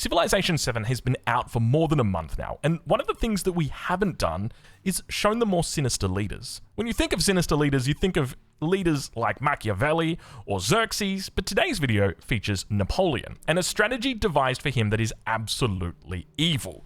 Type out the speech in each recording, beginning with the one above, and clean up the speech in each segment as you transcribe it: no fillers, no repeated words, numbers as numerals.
Civilization 7 has been out for more than a month now, and one of the things that we haven't done is shown the more sinister leaders. When you think of sinister leaders, you think of leaders like Machiavelli or Xerxes, but today's video features Napoleon, and a strategy devised for him that is absolutely evil.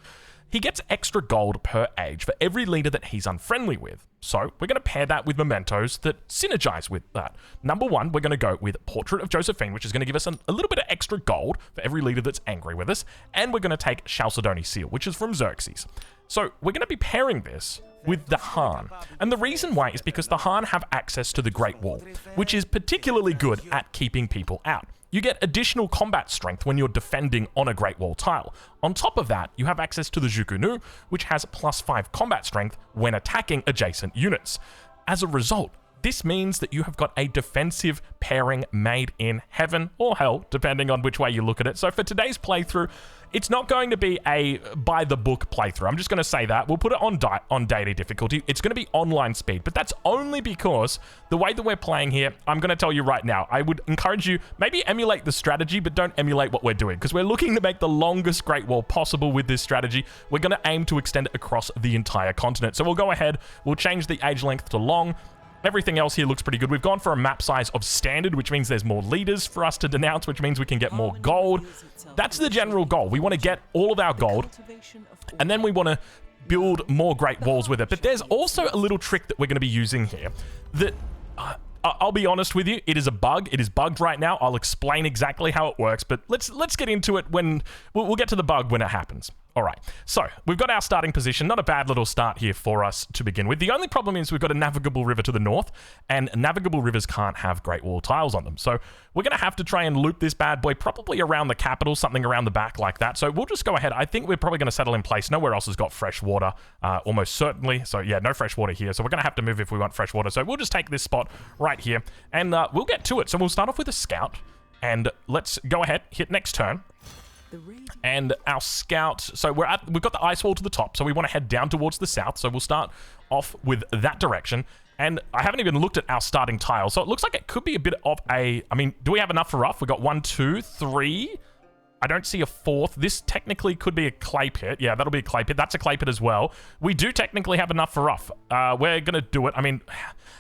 He gets extra gold per age for every leader that he's unfriendly with. So we're going to pair that with mementos that synergize with that. Number one, we're going to go with Portrait of Josephine, which is going to give us a little bit of extra gold for every leader that's angry with us. And we're going to take Chalcedony Seal, which is from Xerxes. So we're going to be pairing this with the Han. And the reason why is because the Han have access to the Great Wall, which is particularly good at keeping people out. You get additional combat strength when you're defending on a Great Wall tile. On top of that, you have access to the Zhuku-Nu, which has +5 combat strength when attacking adjacent units. As a result, this means that you have got a defensive pairing made in heaven or hell, depending on which way you look at it. So for today's playthrough, it's not going to be a by-the-book playthrough. I'm just going to say that. We'll put it on daily difficulty. It's going to be online speed, but that's only because the way that we're playing here, I'm going to tell you right now, I would encourage you, maybe emulate the strategy, but don't emulate what we're doing, because we're looking to make the longest Great Wall possible with this strategy. We're going to aim to extend it across the entire continent. So we'll go ahead, we'll change the age length to long. Everything else here looks pretty good. We've gone for a map size of standard, which means there's more leaders for us to denounce, which means we can get more gold. That's the general goal. We want to get all of our gold, and then we want to build more Great Walls with it. But there's also a little trick that we're going to be using here that... I'll be honest with you, it is a bug. It is bugged right now. I'll explain exactly how it works, but let's get into it when... We'll get to the bug when it happens. All right, so we've got our starting position. Not a bad little start here for us to begin with. The only problem is we've got a navigable river to the north, and navigable rivers can't have Great Wall tiles on them. So we're going to have to try and loop this bad boy probably around the capital, something around the back like that. So we'll just go ahead. I think we're probably going to settle in place. Nowhere else has got fresh water, almost certainly. So yeah, no fresh water here. So we're going to have to move if we want fresh water. So we'll just take this spot right here, and we'll get to it. So we'll start off with a scout, and let's go ahead, hit next turn. And our scout, so we've got the ice wall to the top, so we want to head down towards the south, so we'll start off with that direction. And I haven't even looked at our starting tile, so it looks like it could be a bit of a... I mean, do we have enough for rough? We got 1, 2, 3... I don't see a fourth. This technically could be a clay pit. Yeah, that'll be a clay pit. That's a clay pit as well. We do technically have enough for rough. We're going to do it. I mean,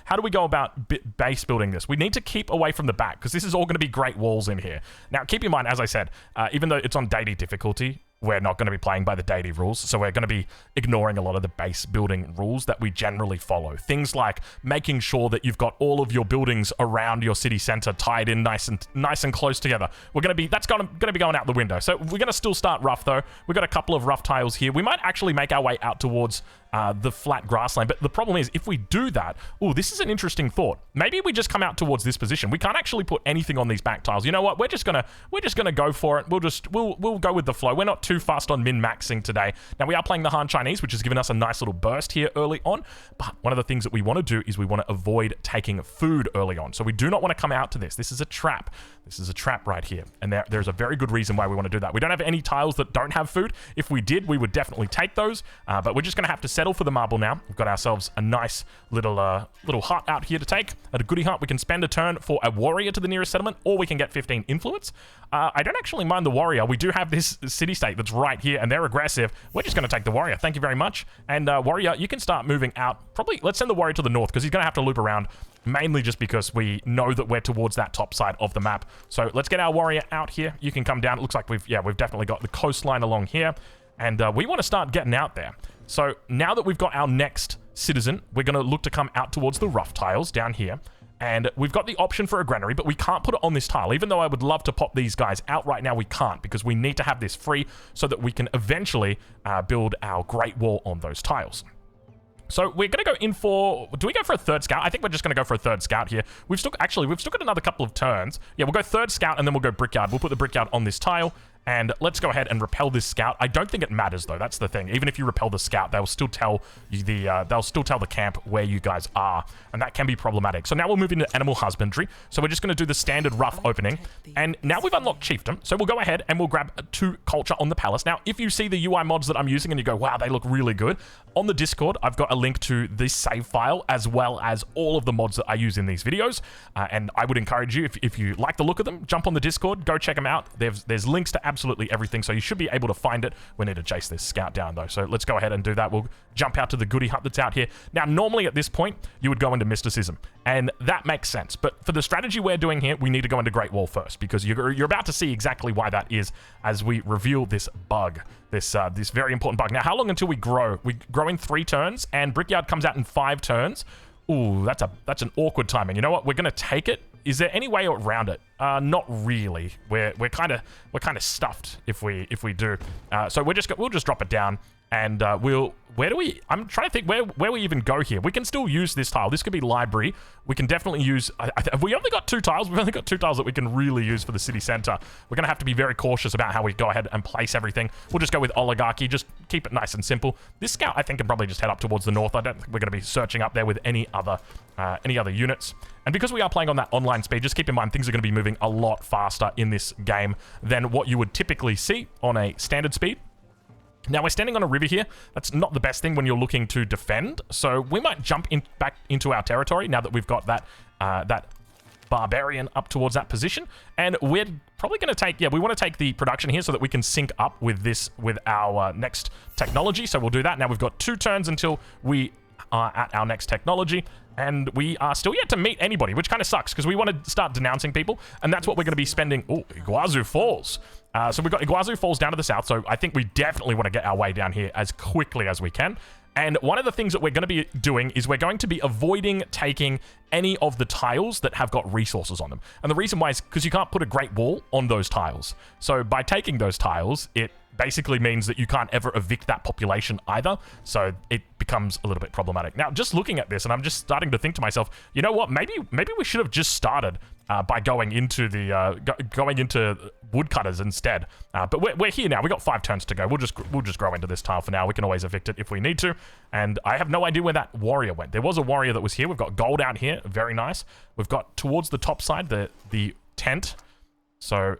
how do we go about base building this? We need to keep away from the back, because this is all going to be Great Walls in here. Now, keep in mind, as I said, even though it's on daily difficulty, we're not going to be playing by the daily rules, so we're going to be ignoring a lot of the base building rules that we generally follow. Things like making sure that you've got all of your buildings around your city center tied in nice and close together. That's going to be going out the window. So we're going to still start rough, though. We've got a couple of rough tiles here. We might actually make our way out towards the flat grassland, but the problem is if we do that, this is an interesting thought. Maybe we just come out towards this position. We can't actually put anything on these back tiles. You know what? We're just gonna go for it. We'll go with the flow. We're not too fast on min-maxing today. Now we are playing the Han Chinese, which has given us a nice little burst here early on, but one of the things that we want to do is we want to avoid taking food early on. So we do not want to come out to this. This is a trap. This is a trap right here, and there's a very good reason why we want to do that. We don't have any tiles that don't have food. If we did, we would definitely take those, but we're just going to have to settle for the marble now. We've got ourselves a nice little hut out here to take. At a goodie hut, we can spend a turn for a warrior to the nearest settlement, or we can get 15 influence. I don't actually mind the warrior. We do have this city-state that's right here, and they're aggressive. We're just going to take the warrior. Thank you very much. And warrior, you can start moving out. Probably, let's send the warrior to the north, because he's going to have to loop around, mainly just because we know that we're towards that top side of the map. So let's get our warrior out here. You can come down. It looks like we've definitely got the coastline along here, and we want to start getting out there. So now that we've got our next citizen, we're going to look to come out towards the rough tiles down here. And we've got the option for a granary, but we can't put it on this tile. Even though I would love to pop these guys out right now, we can't, because we need to have this free so that we can eventually build our Great Wall on those tiles. So we're going to go in for... Do we go for a third scout? I think we're just going to go for a third scout here. We've still got another couple of turns. Yeah, we'll go third scout, and then we'll go brickyard. We'll put the brickyard on this tile, and let's go ahead and repel this scout. I don't think it matters, though. That's the thing. Even if you repel the scout, they'll still tell you the camp where you guys are, and that can be problematic. So now we'll move into animal husbandry. So we're just going to do the standard rough opening, and now we've unlocked chiefdom. So we'll go ahead and we'll grab 2 culture on the palace. Now, if you see the UI mods that I'm using and you go, wow, they look really good, on the Discord, I've got a link to this save file as well as all of the mods that I use in these videos, and I would encourage you, if you like the look of them, jump on the Discord, go check them out. There's links to absolutely absolutely everything, so you should be able to find it. We need to chase this scout down, though, so let's go ahead and do that. We'll jump out to the goodie hut that's out here. Now, normally at this point, you would go into mysticism, and that makes sense, but for the strategy we're doing here, we need to go into Great Wall first, because you're about to see exactly why that is as we reveal this bug, this very important bug. Now, how long until we grow? We grow in 3 turns, and Brickyard comes out in 5 turns. Ooh, that's an awkward timing. You know what? We're gonna take it. Is there any way around it? Not really. We're kind of stuffed if we do. So we'll just drop it down, and where do we? I'm trying to think where we even go here. We can still use this tile. This could be library. We can definitely use. Have we only got 2 tiles? We've only got 2 tiles that we can really use for the city center. We're gonna have to be very cautious about how we go ahead and place everything. We'll just go with oligarchy. Just keep it nice and simple. This scout, I think, can probably just head up towards the north. I don't think we're gonna be searching up there with any other units. And because we are playing on that online speed, just keep in mind things are going to be moving a lot faster in this game than what you would typically see on a standard speed. Now, we're standing on a river here. That's not the best thing when you're looking to defend, so we might jump back into our territory now that we've got that barbarian up towards that position. And we're probably going to take, we want to take the production here so that we can sync up with our next technology. So we'll do that. Now, we've got 2 turns until we are at our next technology, and we are still yet to meet anybody, which kind of sucks because we want to start denouncing people, and that's what we're going to be spending. Oh, Iguazu Falls. So we've got Iguazu Falls down to the south, so I think we definitely want to get our way down here as quickly as we can. And one of the things that we're going to be doing is we're going to be avoiding taking any of the tiles that have got resources on them. And the reason why is because you can't put a Great Wall on those tiles. So by taking those tiles, it basically means that you can't ever evict that population either. So it becomes a little bit problematic. Now, just looking at this, and I'm just starting to think to myself, you know what? Maybe we should have just started by going into woodcutters instead. But we're here now. We got 5 turns to go. We'll just grow into this tile for now. We can always evict it if we need to. And I have no idea where that warrior went. There was a warrior that was here. We've got gold out here. Very nice. We've got towards the top side the tent. So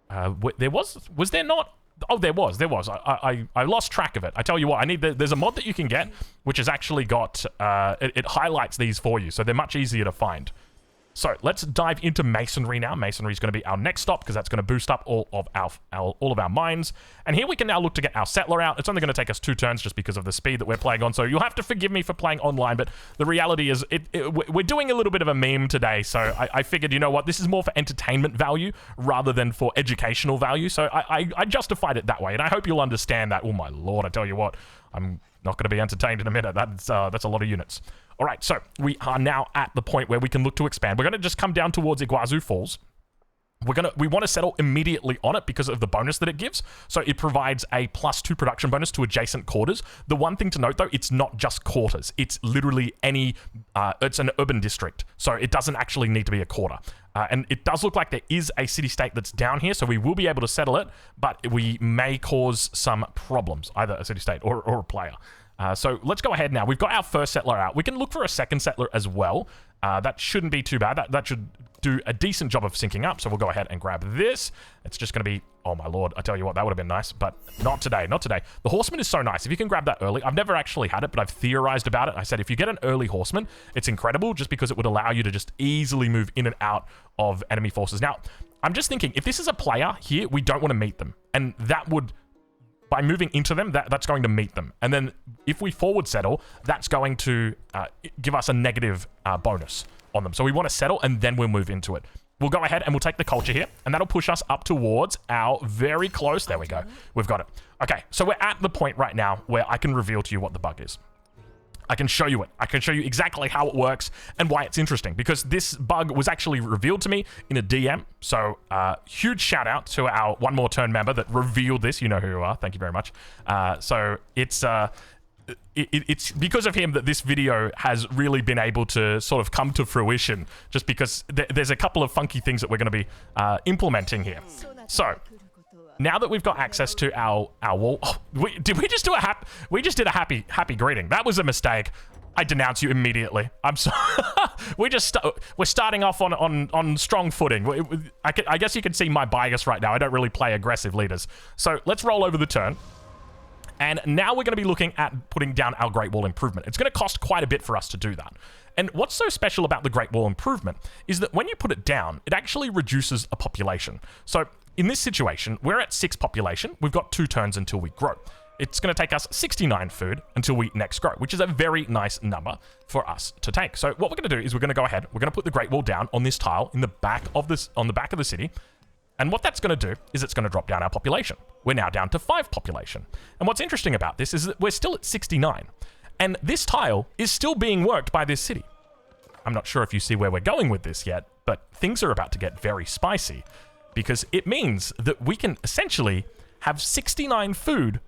was there not? Oh, there was. I lost track of it. I tell you what, there's a mod that you can get, which has actually got, it highlights these for you, so they're much easier to find. So let's dive into masonry now. Masonry is going to be our next stop because that's going to boost up all of our mines. And here we can now look to get our settler out. It's only going to take us 2 turns just because of the speed that we're playing on. So you'll have to forgive me for playing online, but the reality is we're doing a little bit of a meme today. So I figured, you know what, this is more for entertainment value rather than for educational value. So I justified it that way, and I hope you'll understand that. Oh my lord, I tell you what, I'm not going to be entertained in a minute. That's a lot of units. All right, so we are now at the point where we can look to expand. We're going to just come down towards Iguazu Falls. We want to settle immediately on it because of the bonus that it gives. So it provides a +2 production bonus to adjacent quarters. The one thing to note, though, it's not just quarters. It's literally it's an urban district. So it doesn't actually need to be a quarter. And it does look like there is a city-state that's down here, so we will be able to settle it, but we may cause some problems, either a city-state or a player. So let's go ahead now. We've got our first settler out. We can look for a second settler as well. That shouldn't be too bad. That should do a decent job of syncing up. So we'll go ahead and grab this. It's just going to be, oh my lord, I tell you what, that would have been nice, but not today, not today. The horseman is so nice. If you can grab that early, I've never actually had it, but I've theorized about it. I said, if you get an early horseman, it's incredible just because it would allow you to just easily move in and out of enemy forces. Now, I'm just thinking, if this is a player here, we don't want to meet them. And that would, by moving into them, that's going to meet them. And then if we forward settle, that's going to give us a negative bonus on them. So we want to settle and then we'll move into it. We'll go ahead and we'll take the culture here, and that'll push us up towards our very close. There we go. We've got it. Okay, so we're at the point right now where I can reveal to you what the bug is. I can show you it. I can show you exactly how it works and why it's interesting, because this bug was actually revealed to me in a DM. So huge shout out to our One More Turn member that revealed this. You know who you are. Thank you very much. So it's because of him that this video has really been able to sort of come to fruition, just because there's a couple of funky things that we're going to be implementing here. So now that we've got access to our wall, we did a happy greeting. That was a mistake. I denounce you immediately. I'm sorry. We're starting off on strong footing. I guess you can see my bias right now. I don't really play aggressive leaders. So let's roll over the turn. And now we're going to be looking at putting down our Great Wall improvement. It's going to cost quite a bit for us to do that. And what's so special about the Great Wall improvement is that when you put it down, it actually reduces a population. So in this situation, we're at 6 population. We've got 2 turns until we grow. It's going to take us 69 food until we next grow, which is a very nice number for us to take. So what we're going to do is we're going to go ahead. We're going to put the Great Wall down on this tile in the back of this, on the back of the city. And what that's going to do is it's going to drop down our population. We're now down to 5 population. And what's interesting about this is that we're still at 69. And this tile is still being worked by this city. I'm not sure if you see where we're going with this yet, but things are about to get very spicy because it means that we can essentially have 69 food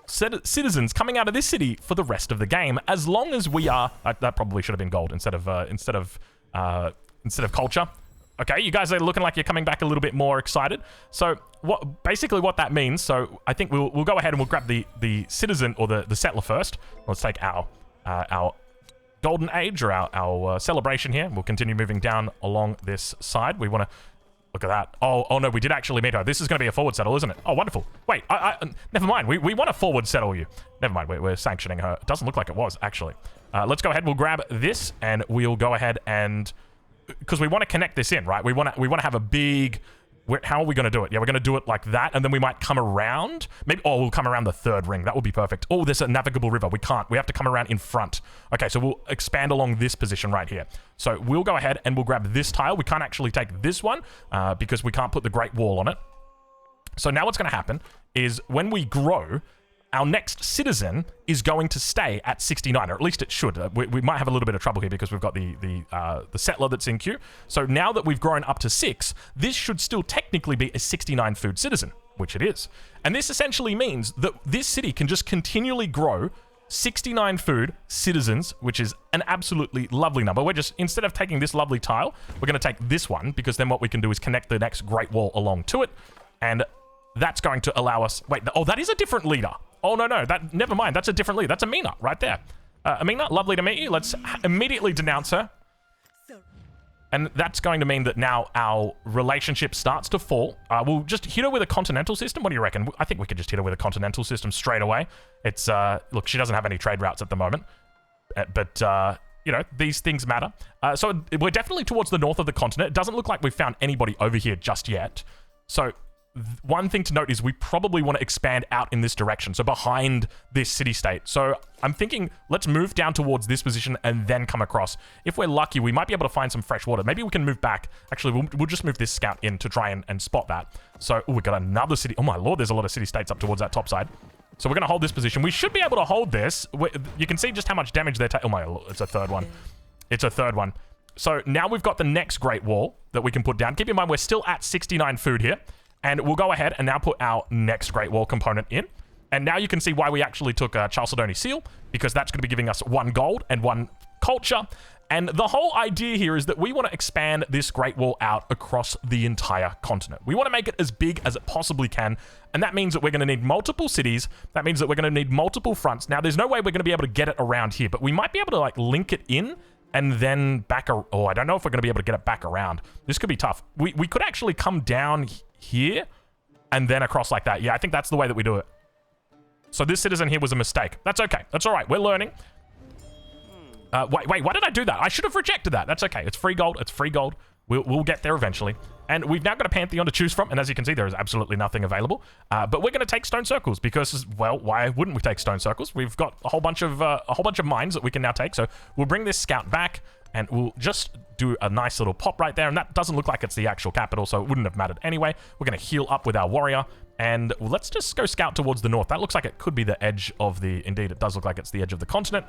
citizens coming out of this city for the rest of the game, as long as we are. That probably should have been gold instead of culture. Okay, you guys are looking like you're coming back a little bit more excited. So what that means? So I think we'll go ahead and we'll grab the citizen or the settler first. Let's take our golden age or our celebration here. We'll continue moving down along this side. We want to. Look at that. Oh no, we did actually meet her. This is going to be a forward settle, isn't it? Oh, wonderful. Wait, never mind. We want to forward settle you. Never mind, we're sanctioning her. It doesn't look like it was, actually. Let's go ahead. We'll grab this, and we'll go ahead and... Because we want to connect this in, right? We want to have a big... How are we going to do it? Yeah, we're going to do it like that, and then we might come around. Maybe, we'll come around the 3rd ring. That would be perfect. Oh, there's a navigable river. We can't. We have to come around in front. Okay, so we'll expand along this position right here. So we'll go ahead and we'll grab this tile. We can't actually take this one because we can't put the Great Wall on it. So now what's going to happen is when we grow, our next citizen is going to stay at 69, or at least it should. We might have a little bit of trouble here because we've got the settler that's in queue. So now that we've grown up to 6, this should still technically be a 69 food citizen, which it is. And this essentially means that this city can just continually grow 69 food citizens, which is an absolutely lovely number. We're just, instead of taking this lovely tile, we're going to take this one, because then what we can do is connect the next Great Wall along to it. And that's going to allow us... Wait, that is a different leader. Oh, no. Never mind. That's a different leader. That's Amina right there. Amina, lovely to meet you. Let's immediately denounce her. And that's going to mean that now our relationship starts to fall. We'll just hit her with a continental system. What do you reckon? I think we could just hit her with a continental system straight away. It's, look, she doesn't have any trade routes at the moment. But you know, these things matter. So we're definitely towards the north of the continent. It doesn't look like we've found anybody over here just yet. So... One thing to note is we probably want to expand out in this direction, so behind this city-state. So I'm thinking let's move down towards this position and then come across. If we're lucky, we might be able to find some fresh water. Maybe we can move back. Actually, we'll just move this scout in to try and spot that. So, we got another city. Oh my lord, there's a lot of city-states up towards that top side. So we're going to hold this position. We should be able to hold this. You can see just how much damage they're taking. Oh my lord, it's a 3rd one. It's a 3rd one. So now we've got the next Great Wall that we can put down. Keep in mind, we're still at 69 food here. And we'll go ahead and now put our next Great Wall component in. And now you can see why we actually took a Chalcedony seal, because that's going to be giving us 1 gold and 1 culture. And the whole idea here is that we want to expand this Great Wall out across the entire continent. We want to make it as big as it possibly can. And that means that we're going to need multiple cities. That means that we're going to need multiple fronts. Now, there's no way we're going to be able to get it around here, but we might be able to, like, link it in and then back... Oh, I don't know if we're going to be able to get it back around. This could be tough. We could actually come down here and then across like that. Yeah, I think that's the way that we do it. So this citizen here was a mistake. That's okay. That's all right. We're learning. Wait, why did I do that? I should have rejected that. That's okay. It's free gold. It's free gold. We'll get there eventually. And we've now got a pantheon to choose from. And as you can see, there is absolutely nothing available. But we're going to take stone circles because, well, why wouldn't we take stone circles? We've got a whole bunch of mines that we can now take. So we'll bring this scout back and we'll just do a nice little pop right there. And that doesn't look like it's the actual capital, so it wouldn't have mattered anyway. We're going to heal up with our warrior. And let's just go scout towards the north. That looks like it could be the edge of the... Indeed, it does look like it's the edge of the continent.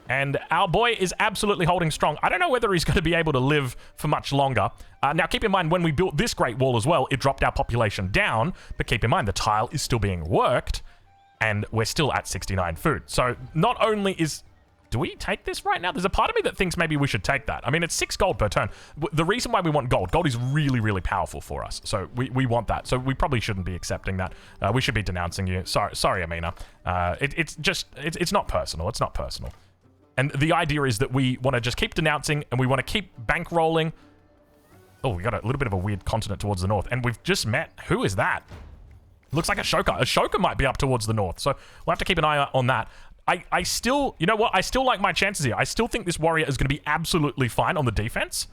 And our boy is absolutely holding strong. I don't know whether he's going to be able to live for much longer. Now, keep in mind, when we built this Great Wall as well, it dropped our population down. But keep in mind, the tile is still being worked. And we're still at 69 food. So not only is... Do we take this right now? There's a part of me that thinks maybe we should take that. I mean, it's 6 gold per turn. The reason why we want gold is really, really powerful for us. So we want that. So we probably shouldn't be accepting that. We should be denouncing you. Sorry, Amina. It's not personal. It's not personal. And the idea is that we want to just keep denouncing and we want to keep bankrolling. Oh, we got a little bit of a weird continent towards the north. And we've just met... Who is that? Looks like Ashoka. Ashoka might be up towards the north. So we'll have to keep an eye on that. I still... You know what? I still like my chances here. I still think this warrior is going to be absolutely fine on the defense.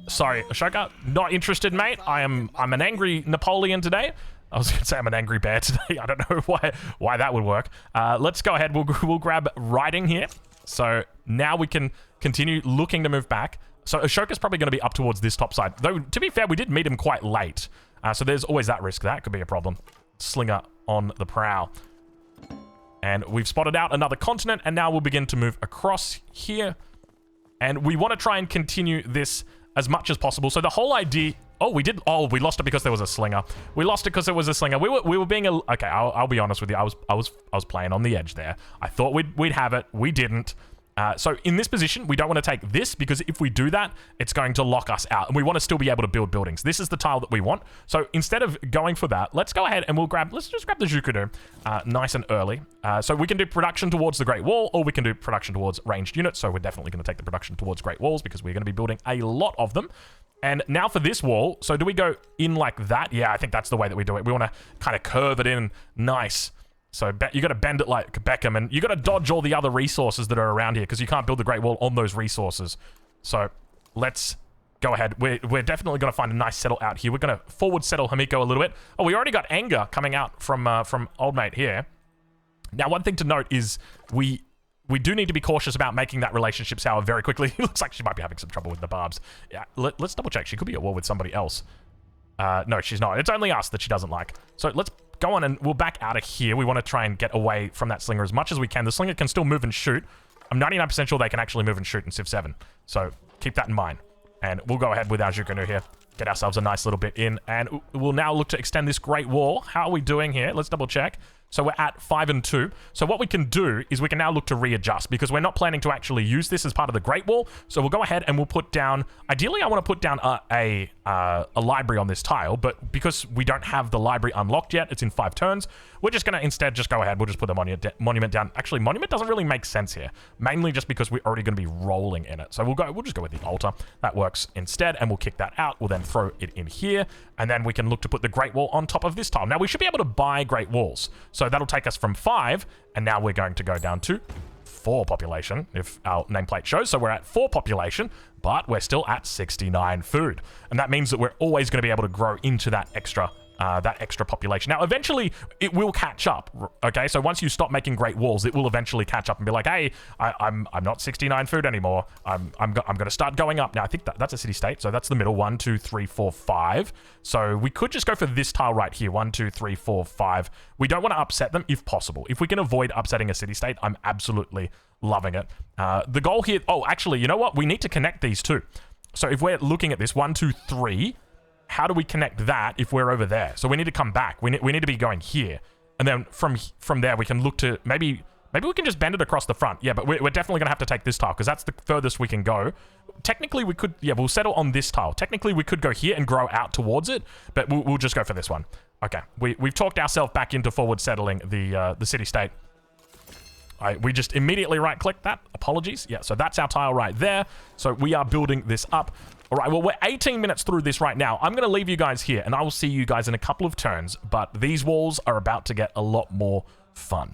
Sorry, Ashoka, not interested, mate. I'm an angry Napoleon today. I was going to say I'm an angry bear today. I don't know why that would work. Let's go ahead. We'll grab writing here. So now we can continue looking to move back. So Ashoka's probably going to be up towards this top side. Though, to be fair, we did meet him quite late. So there's always that risk. That could be a problem. Slinger on the prowl. And we've spotted out another continent, and now we'll begin to move across here. And we want to try and continue this as much as possible. So the whole idea... Oh, we did... Oh, we lost it because there was a slinger. We lost it because there was a slinger. We were being a... Okay, I'll be honest with you. I was playing on the edge there. I thought we'd have it. We didn't. So in this position, we don't want to take this because if we do that, it's going to lock us out. And we want to still be able to build buildings. This is the tile that we want. So instead of going for that, let's go ahead and let's just grab the Jukunu nice and early. So we can do production towards the Great Wall, or we can do production towards ranged units. So we're definitely going to take the production towards Great Walls because we're going to be building a lot of them. And now for this wall, so do we go in like that? Yeah, I think that's the way that we do it. We want to kind of curve it in nice. So you got to bend it like Beckham, and you got to dodge all the other resources that are around here because you can't build the Great Wall on those resources. So let's go ahead. We're definitely going to find a nice settle out here. We're going to forward settle Hamiko a little bit. Oh, we already got anger coming out from old mate here. Now, one thing to note is we do need to be cautious about making that relationship sour very quickly. It looks like she might be having some trouble with the barbs. Yeah, let's double check. She could be at war with somebody else. No, she's not. It's only us that she doesn't like. So let's go on and we'll back out of here. We want to try and get away from that slinger as much as we can. The slinger can still move and shoot. I'm 99% sure they can actually move and shoot in Civ 7. So keep that in mind. And we'll go ahead with our Jukunu here. Get ourselves a nice little bit in. And we'll now look to extend this Great Wall. How are we doing here? Let's double check. So we're at 5 and 2. So what we can do is we can now look to readjust because we're not planning to actually use this as part of the Great Wall. So we'll go ahead and we'll put down... Ideally, I want to put down a library on this tile, but because we don't have the library unlocked yet, it's in 5 turns, we're just going to instead just go ahead. We'll just put the monument down. Actually, monument doesn't really make sense here, mainly just because we're already going to be rolling in it. So we'll just go with the altar. That works instead, and we'll kick that out. We'll then throw it in here, and then we can look to put the Great Wall on top of this tile. Now, we should be able to buy Great Walls. So that'll take us from 5, and now we're going to go down to 4 population, if our nameplate shows. So we're at 4 population, but we're still at 69 food. And that means that we're always going to be able to grow into that extra population. Now, eventually, it will catch up, okay? So once you stop making Great Walls, it will eventually catch up and be like, hey, I'm not 69 food anymore. I'm going to start going up. Now, I think that's a city-state, so that's the middle. 1, 2, 3, 4, 5. So we could just go for this tile right here. 1, 2, 3, 4, 5. We don't want to upset them if possible. If we can avoid upsetting a city-state, I'm absolutely loving it. The goal here... Oh, actually, you know what? We need to connect these two. So if we're looking at this, 1, 2, 3... How do we connect that if we're over there? So we need to come back. We need to be going here. And then from there, we can look to... Maybe we can just bend it across the front. Yeah, but we're definitely going to have to take this tile because that's the furthest we can go. Technically, we could... Yeah, we'll settle on this tile. Technically, we could go here and grow out towards it, but we'll just go for this one. Okay, we've talked ourselves back into forward settling the city-state. We just immediately right-click that. Apologies. Yeah, so that's our tile right there. So we are building this up. All right, well, we're 18 minutes through this right now. I'm going to leave you guys here, and I will see you guys in a couple of turns, but these walls are about to get a lot more fun.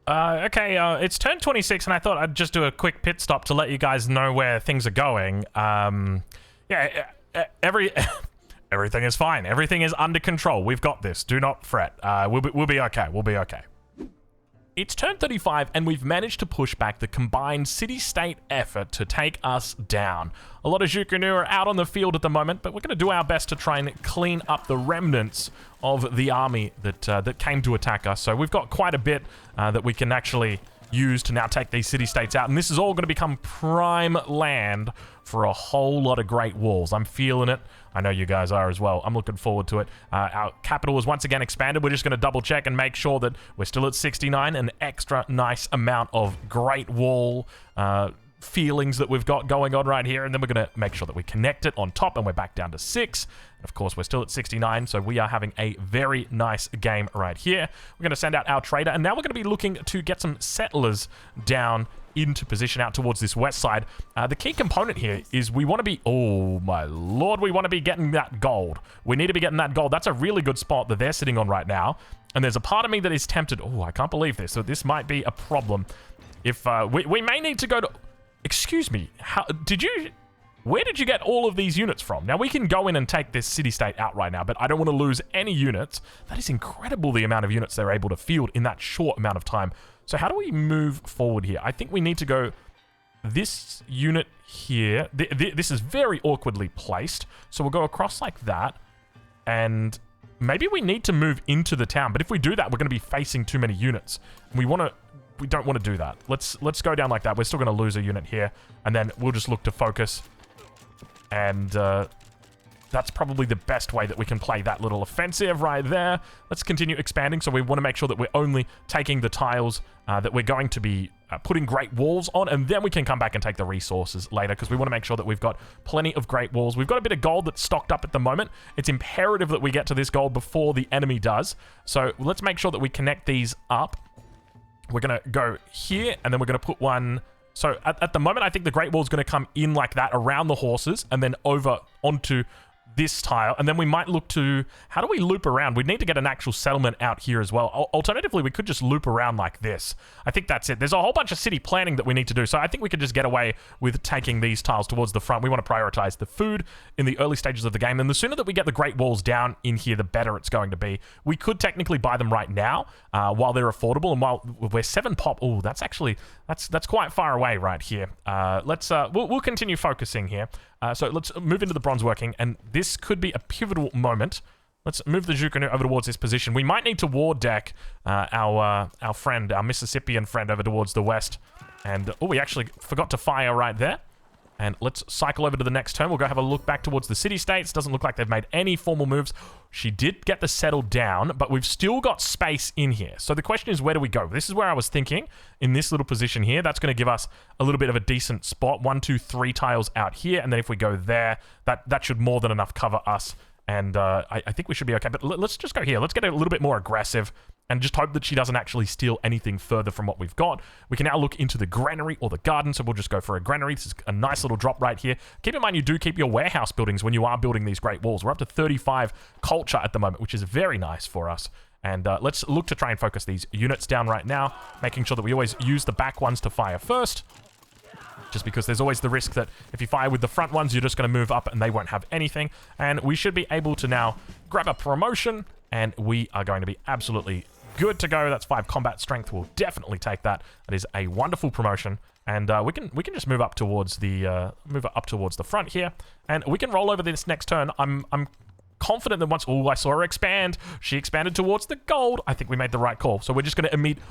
Okay, it's turn 26, and I thought I'd just do a quick pit stop to let you guys know where things are going. Yeah, everything is fine. Everything is under control. We've got this. Do not fret. We'll be okay. We'll be okay. It's turn 35, and we've managed to push back the combined city-state effort to take us down. A lot of Jukunu are out on the field at the moment, but we're going to do our best to try and clean up the remnants of the army that came to attack us. So we've got quite a bit that we can actually use to now take these city-states out, and this is all going to become prime land for a whole lot of Great Walls. I'm feeling it. I know you guys are as well. I'm looking forward to it. Our capital is once again expanded. We're just going to double check and make sure that we're still at 69, an extra nice amount of Great Wall feelings that we've got going on right here, and then we're going to make sure that we connect it on top, and we're back down to 6. And of course, we're still at 69, so we are having a very nice game right here. We're going to send out our trader, and now we're going to be looking to get some settlers down into position out towards this west side. The key component here is we want to be... Oh, my lord, we want to be getting that gold. We need to be getting that gold. That's a really good spot that they're sitting on right now, and there's a part of me that is tempted... Oh, I can't believe this, so this might be a problem. If we may need to go to... Excuse me, how did you Where did you get all of these units from? Now, we can go in and take this city-state out right now, but I don't want to lose any units. That is incredible, the amount of units they're able to field in that short amount of time. So how do we move forward here? I think we need to go this unit here. This is very awkwardly placed. So we'll go across like that. And maybe we need to move into the town. But if we do that, we're going to be facing too many units. We don't want to do that. Let's go down like that. We're still going to lose a unit here. And then we'll just look to focus. And that's probably the best way that we can play that little offensive right there. Let's continue expanding. So we want to make sure that we're only taking the tiles that we're going to be putting great walls on, and then we can come back and take the resources later, because we want to make sure that we've got plenty of great walls. We've got a bit of gold that's stocked up at the moment. It's imperative that we get to this gold before the enemy does. So let's make sure that we connect these up. We're going to go here, and then we're going to put one... So at the moment, I think the Great Wall is going to come in like that around the horses and then over onto this tile. And then we might look to... How do we loop around? We'd need to get an actual settlement out here as well. Alternatively, we could just loop around like this. I think that's it. There's a whole bunch of city planning that we need to do. So I think we could just get away with taking these tiles towards the front. We want to prioritize the food in the early stages of the game. And the sooner that we get the Great Walls down in here, the better it's going to be. We could technically buy them right now while they're affordable. And while we're 7 pop... Oh, that's actually... That's quite far away right here. We'll continue focusing here. So let's move into the bronze working, and this could be a pivotal moment. Let's move the Jukunu over towards this position. We might need to war deck our friend, our Mississippian friend over towards the west. And, oh, we actually forgot to fire right there. And let's cycle over to the next turn. We'll go have a look back towards the city-states. Doesn't look like they've made any formal moves. She did get the settle down, but we've still got space in here. So the question is, where do we go? This is where I was thinking, in this little position here. That's going to give us a little bit of a decent spot. 1, 2, 3 tiles out here. And then if we go there, that should more than enough cover us. And I think we should be okay. But let's just go here. Let's get a little bit more aggressive and just hope that she doesn't actually steal anything further from what we've got. We can now look into the granary or the garden, so we'll just go for a granary. This is a nice little drop right here. Keep in mind, you do keep your warehouse buildings when you are building these great walls. We're up to 35 culture at the moment, which is very nice for us. And let's look to try and focus these units down right now, making sure that we always use the back ones to fire first. Just because there's always the risk that if you fire with the front ones, you're just going to move up and they won't have anything. And we should be able to now grab a promotion, and we are going to be absolutely good to go. That's 5 combat strength. We'll definitely take that. That is a wonderful promotion. And we can just move up towards the front here, and we can roll over this next turn. I'm confident that once... Oh, I saw her expand. She expanded towards the gold. I think we made the right call. So we're just going to immediately...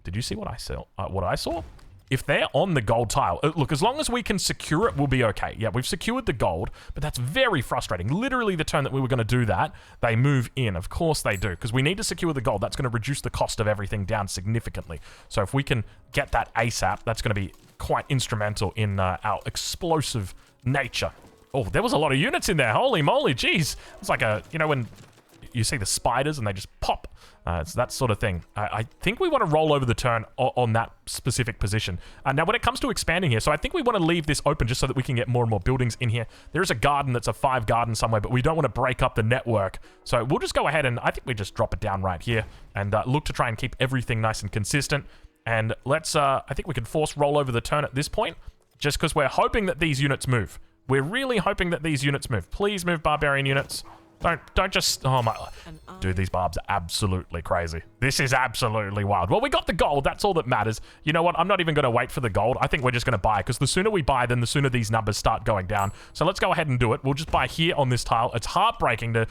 Did you see what I saw? If they're on the gold tile, look, as long as we can secure it, we'll be okay. Yeah, we've secured the gold, but that's very frustrating. Literally the turn that we were going to do that, they move in. Of course they do, because we need to secure the gold. That's going to reduce the cost of everything down significantly. So if we can get that ASAP, that's going to be quite instrumental in our explosive nature. Oh, there was a lot of units in there. Holy moly, jeez. It's like when you see the spiders and they just pop. It's that sort of thing. I think we want to roll over the turn on that specific position. Now, when it comes to expanding here, so I think we want to leave this open just so that we can get more and more buildings in here. There is a garden that's a 5 garden somewhere, but we don't want to break up the network. So we'll just go ahead and I think we just drop it down right here and look to try and keep everything nice and consistent. And let's, I think we can force roll over the turn at this point, just because we're hoping that these units move. We're really hoping that these units move. Please move, barbarian units. Don't just... Oh, my... Dude, these barbs are absolutely crazy. This is absolutely wild. Well, we got the gold. That's all that matters. You know what? I'm not even going to wait for the gold. I think we're just going to buy, because the sooner we buy, then the sooner these numbers start going down. So let's go ahead and do it. We'll just buy here on this tile. It's heartbreaking to,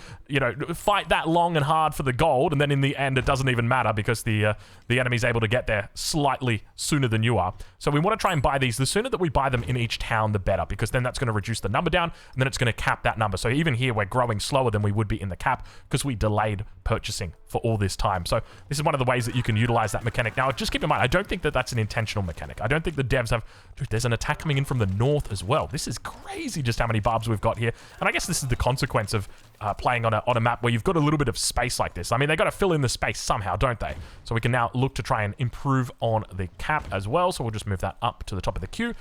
fight that long and hard for the gold, and then in the end, it doesn't even matter because the enemy's able to get there slightly sooner than you are. So we want to try and buy these. The sooner that we buy them in each town, the better, because then that's going to reduce the number down, and then it's going to cap that number. So even here, we're growing slower than we would be in the cap because we delayed purchasing for all this time. So this is one of the ways that you can utilize that mechanic. Now, just keep in mind, I don't think that that's an intentional mechanic. I don't think the devs have... Dude, there's an attack coming in from the north as well. This is crazy just how many barbs we've got here. And I guess this is the consequence of playing on a map where you've got a little bit of space like this. I mean, they got to fill in the space somehow, don't they? So we can now look to try and improve on the cap as well. So we'll just move that up to the top of the queue.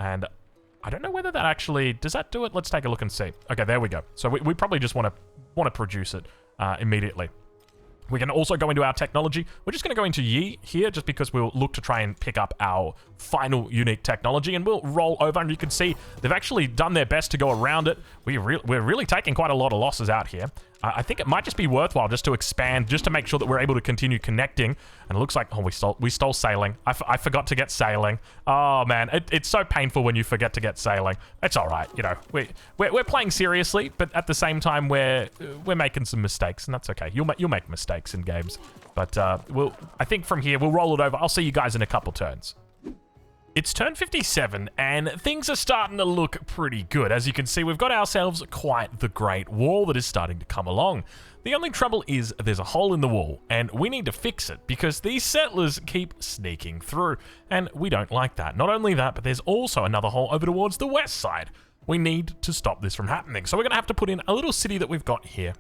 And I don't know whether that actually... Does that do it? Let's take a look and see. Okay, there we go. So we probably just want to produce it immediately. We can also go into our technology. We're just going to go into Yi here just because we'll look to try and pick up our final unique technology, and we'll roll over, and you can see they've actually done their best to go around it. We're really taking quite a lot of losses out here. I think it might just be worthwhile just to expand, just to make sure that we're able to continue connecting. And it looks like, oh, we stole sailing. I forgot to get sailing. Oh man, it's so painful when you forget to get sailing. It's all right, you know. We're playing seriously, but at the same time we're making some mistakes, and that's okay. You'll make mistakes in games, but I think from here we'll roll it over. I'll see you guys in a couple turns. It's turn 57, and things are starting to look pretty good. As you can see, we've got ourselves quite the Great Wall that is starting to come along. The only trouble is there's a hole in the wall, and we need to fix it because these settlers keep sneaking through, and we don't like that. Not only that, but there's also another hole over towards the west side. We need to stop this from happening, so we're going to have to put in a little city that we've got here.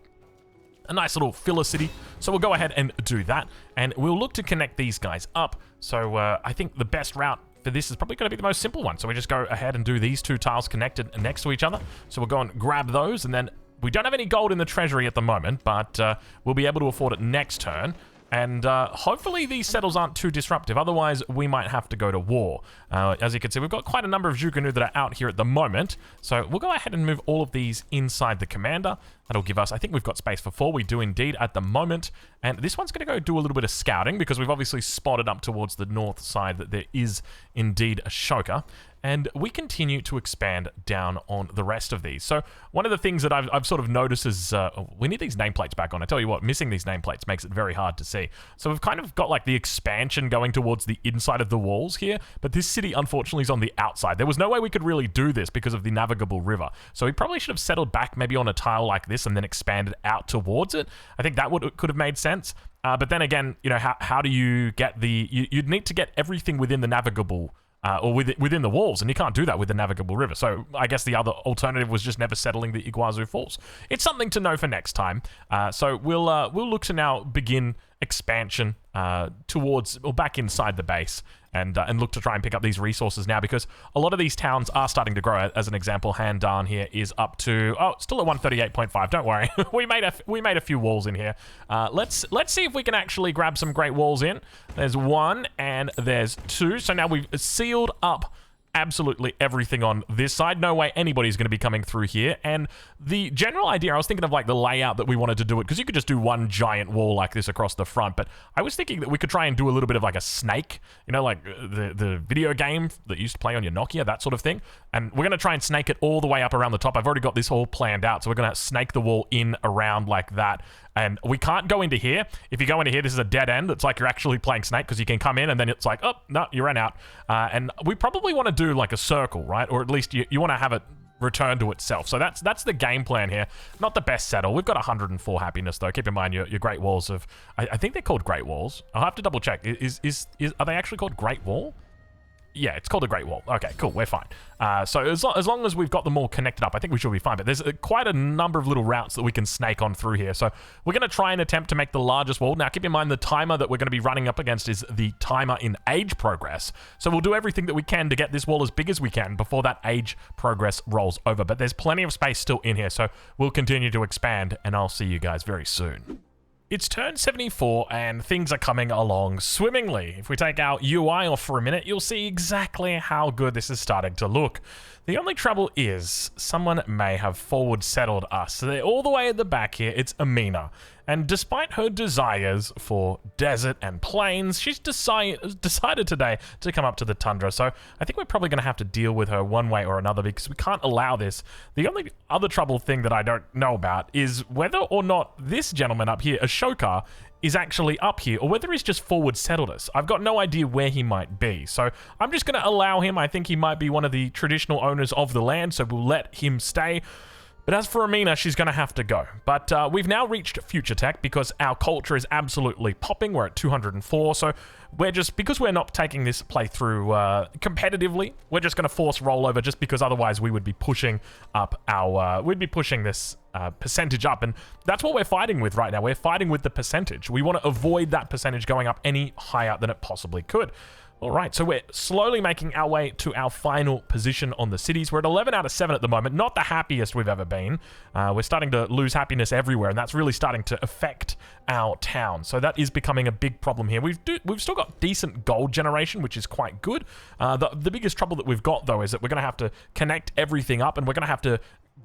A nice little filler city, so we'll go ahead and do that, and we'll look to connect these guys up. So I think the best route for this is probably going to be the most simple one. So we just go ahead and do these two tiles connected next to each other. So we'll go and grab those, and then we don't have any gold in the treasury at the moment, but we'll be able to afford it next turn. And hopefully these settles aren't too disruptive. Otherwise, we might have to go to war. As you can see, we've got quite a number of Zhugennu that are out here at the moment. So we'll go ahead and move all of these inside the commander. That'll give us, I think we've got space for 4. We do indeed at the moment. And this one's going to go do a little bit of scouting because we've obviously spotted up towards the north side that there is indeed a Shoka. And we continue to expand down on the rest of these. So one of the things that I've sort of noticed is we need these nameplates back on. I tell you what, missing these nameplates makes it very hard to see. So we've kind of got like the expansion going towards the inside of the walls here, but this city unfortunately is on the outside. There was no way we could really do this because of the navigable river. So we probably should have settled back maybe on a tile like this and then expanded out towards it. I think that could have made sense. But then again, you know, how do you get you'd need to get everything within the navigable or within the walls, and you can't do that with the navigable river. So I guess the other alternative was just never settling the Iguazu Falls. It's something to know for next time. So we'll look to now begin expansion towards or back inside the base, and look to try and pick up these resources now, because a lot of these towns are starting to grow. As an example, Handan here is up to still at 138.5. Don't worry, we made a few walls in here. Let's see if we can actually grab some great walls in. There's 1 and there's 2. So now we've sealed up absolutely everything on this side. No way anybody's going to be coming through here. And the general idea, I was thinking of like the layout that we wanted to do it, because you could just do one giant wall like this across the front, but I was thinking that we could try and do a little bit of like a snake, you know, like the video game that you used to play on your Nokia, that sort of thing. And we're going to try and snake it all the way up around the top. I've already got this all planned out, so we're going to snake the wall in around like that. And we can't go into here. If you go into here, this is a dead end. It's like you're actually playing Snake, because you can come in and then it's like, oh, no, you ran out. And we probably want to do like a circle, right? Or at least you want to have it return to itself. So that's the game plan here. Not the best settle. We've got 104 happiness, though. Keep in mind your Great Walls of... I think they're called Great Walls. I'll have to double check. Are they actually called Great Wall? Yeah, it's called a Great Wall. Okay, cool, we're fine. So as long as we've got them all connected up, I think we should be fine. But there's quite a number of little routes that we can snake on through here. So we're going to try and attempt to make the largest wall. Now, keep in mind the timer that we're going to be running up against is the timer in age progress. So we'll do everything that we can to get this wall as big as we can before that age progress rolls over. But there's plenty of space still in here, so we'll continue to expand, and I'll see you guys very soon. It's turn 74, and things are coming along swimmingly. If we take our UI off for a minute, you'll see exactly how good this is starting to look. The only trouble is, someone may have forward settled us. So they're all the way at the back here. It's Amina. And despite her desires for desert and plains, she's decided today to come up to the tundra. So I think we're probably going to have to deal with her one way or another, because we can't allow this. The only other trouble thing that I don't know about is whether or not this gentleman up here, Ashoka, is actually up here, or whether he's just forward settled us. I've got no idea where he might be. So I'm just going to allow him. I think he might be one of the traditional owners of the land, so we'll let him stay. But as for Amina, she's going to have to go. But we've now reached future tech, because our culture is absolutely popping. We're at 204, so we're just, because we're not taking this playthrough competitively, we're just going to force rollover, just because otherwise we would be pushing up our, we'd be pushing this percentage up, and that's what we're fighting with right now. We're fighting with the percentage. We want to avoid that percentage going up any higher than it possibly could. All right, so we're slowly making our way to our final position on the cities. We're at 11 out of 7 at the moment. Not the happiest we've ever been. We're starting to lose happiness everywhere, and that's really starting to affect our town. So that is becoming a big problem here. We've still got decent gold generation, which is quite good. The biggest trouble that we've got, though, is that we're going to have to connect everything up, and we're going to have to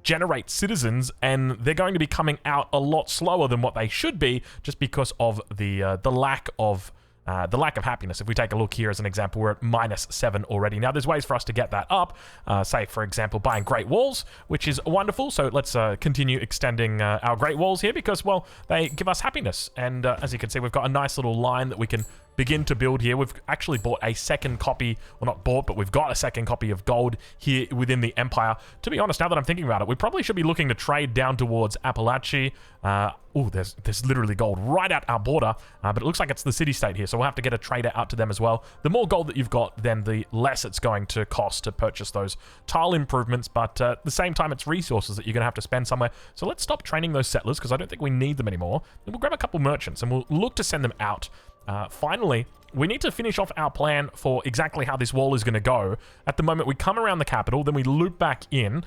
generate citizens, and they're going to be coming out a lot slower than what they should be, just because of the lack of happiness. If we take a look here as an example, we're at -7 already. Now, there's ways for us to get that up. Say, for example, buying Great Walls, which is wonderful. So let's continue extending our Great Walls here because, well, they give us happiness. And as you can see, we've got a nice little line that we can begin to build here. We've actually bought a second copy, well, not bought, but we've got a second copy of gold here within the Empire. To be honest, now that I'm thinking about it, we probably should be looking to trade down towards Appalachia. Oh, there's literally gold right at our border, but it looks like it's the city-state here, so we'll have to get a trader out to them as well. The more gold that you've got, then the less it's going to cost to purchase those tile improvements, but at the same time, it's resources that you're going to have to spend somewhere. So let's stop training those settlers, because I don't think we need them anymore. And we'll grab a couple merchants, and we'll look to send them out. Finally, we need to finish off our plan for exactly how this wall is going to go. At the moment, we come around the capital, then we loop back in.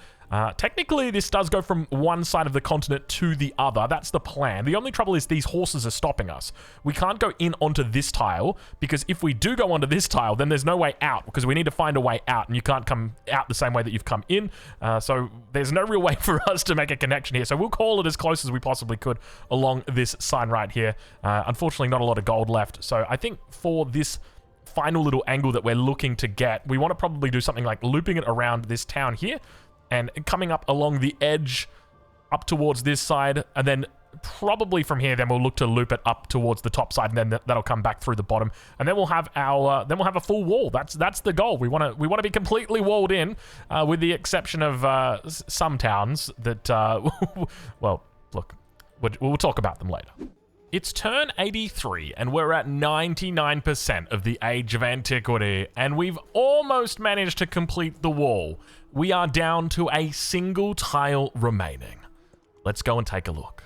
Technically, this does go from one side of the continent to the other. That's the plan. The only trouble is these horses are stopping us. We can't go in onto this tile, because if we do go onto this tile, then there's no way out, because we need to find a way out, and you can't come out the same way that you've come in. So there's no real way for us to make a connection here. So we'll call it as close as we possibly could along this sign right here. Unfortunately, not a lot of gold left. So I think for this final little angle that we're looking to get, we want to probably do something like looping it around this town here, and coming up along the edge up towards this side, and then probably from here, then we'll look to loop it up towards the top side, and then that'll come back through the bottom, and then we'll have our a full wall. That's the goal. We want to be completely walled in, with the exception of some towns that well, look, we'll talk about them later. It's turn 83, and we're at 99% of the Age of Antiquity, and we've almost managed to complete the wall. We are down to a single tile remaining. Let's go and take a look.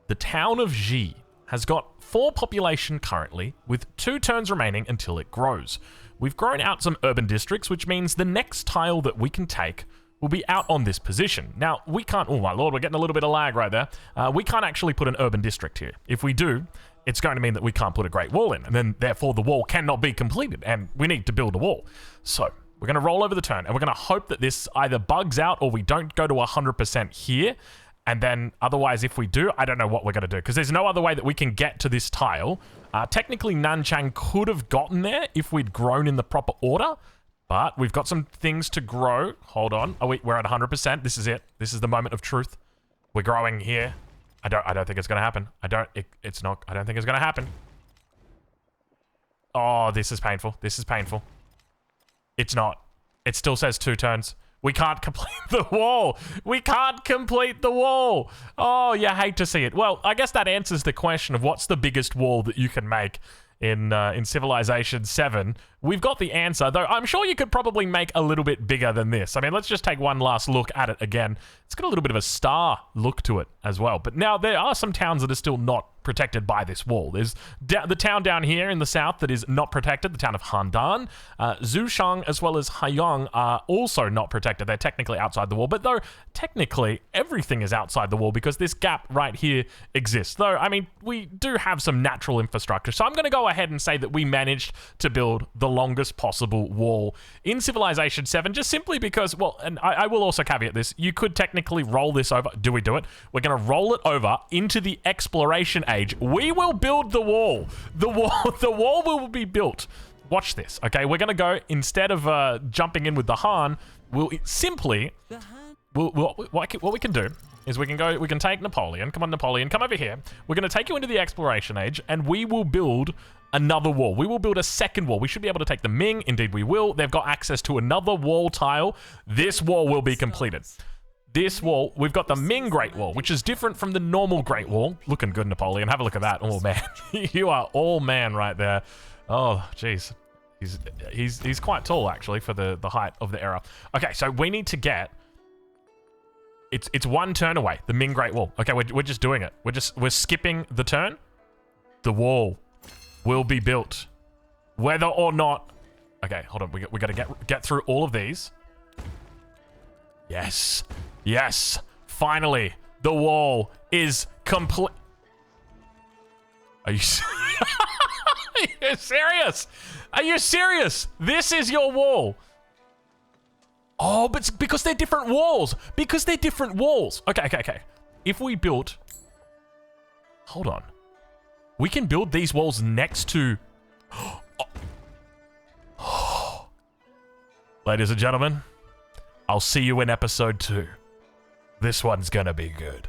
The town of Xi has got 4 population currently, with 2 turns remaining until it grows. We've grown out some urban districts, which means the next tile that we can take will be out on this position. Now, we can't... Oh, my lord, we're getting a little bit of lag right there. We can't actually put an urban district here. If we do, it's going to mean that we can't put a Great Wall in, and then, therefore, the wall cannot be completed, and we need to build a wall. So, we're going to roll over the turn, and we're going to hope that this either bugs out or we don't go to 100% here, and then, otherwise, if we do, I don't know what we're going to do, because there's no other way that we can get to this tile. Technically, Nanchang could have gotten there if we'd grown in the proper order, but we've got some things to grow. Hold on. Oh, wait, we're at 100%. This is it. This is the moment of truth. We're growing here. I don't think it's going to happen. I don't think it's going to happen. Oh, this is painful. This is painful. It's not. It still says 2 turns. We can't complete the wall. We can't complete the wall. Oh, you hate to see it. Well, I guess that answers the question of what's the biggest wall that you can make in Civilization 7. We've got the answer, though I'm sure you could probably make a little bit bigger than this. I mean, let's just take one last look at it again. It's got a little bit of a star look to it as well. But now there are some towns that are still not protected by this wall. There's the town down here in the south that is not protected, the town of Handan. Zhushang as well as Haiyang are also not protected. They're technically outside the wall, but though technically everything is outside the wall because this gap right here exists. Though, I mean, we do have some natural infrastructure. So I'm going to go ahead and say that we managed to build the longest possible wall in Civilization 7, just simply because, well, and I will also caveat this, you could technically roll this over. Do we do it? We're going to roll it over into the exploration age. We will build the wall. The wall will be built. Watch this, okay? We're going to go, instead of jumping in with the Han, we'll simply, what we can do is we can take Napoleon. Come on, Napoleon, come over here. We're going to take you into the exploration age, and we will build another wall. We will build a second wall. We should be able to take the Ming. Indeed, we will. They've got access to another wall tile. This wall will be completed. This wall, we've got the Ming Great Wall, which is different from the normal Great Wall. Looking good, Napoleon. Have a look at that. Oh, man. You are all man right there. Oh, jeez. He's quite tall, actually, for the height of the era. Okay, so we need to get... It's one turn away, the Ming Great Wall. Okay, we're just doing it. We're skipping the turn. The wall will be built. whether or not... Okay, hold on. We got to get through all of these. Yes. Yes. Finally, the wall is complete. Are you Are you serious? Are you serious? This is your wall. Oh, but because they're different walls. Because they're different walls. Okay. If we built... Hold on. We can build these walls next to... Ladies and gentlemen, I'll see you in episode 2. This one's gonna be good.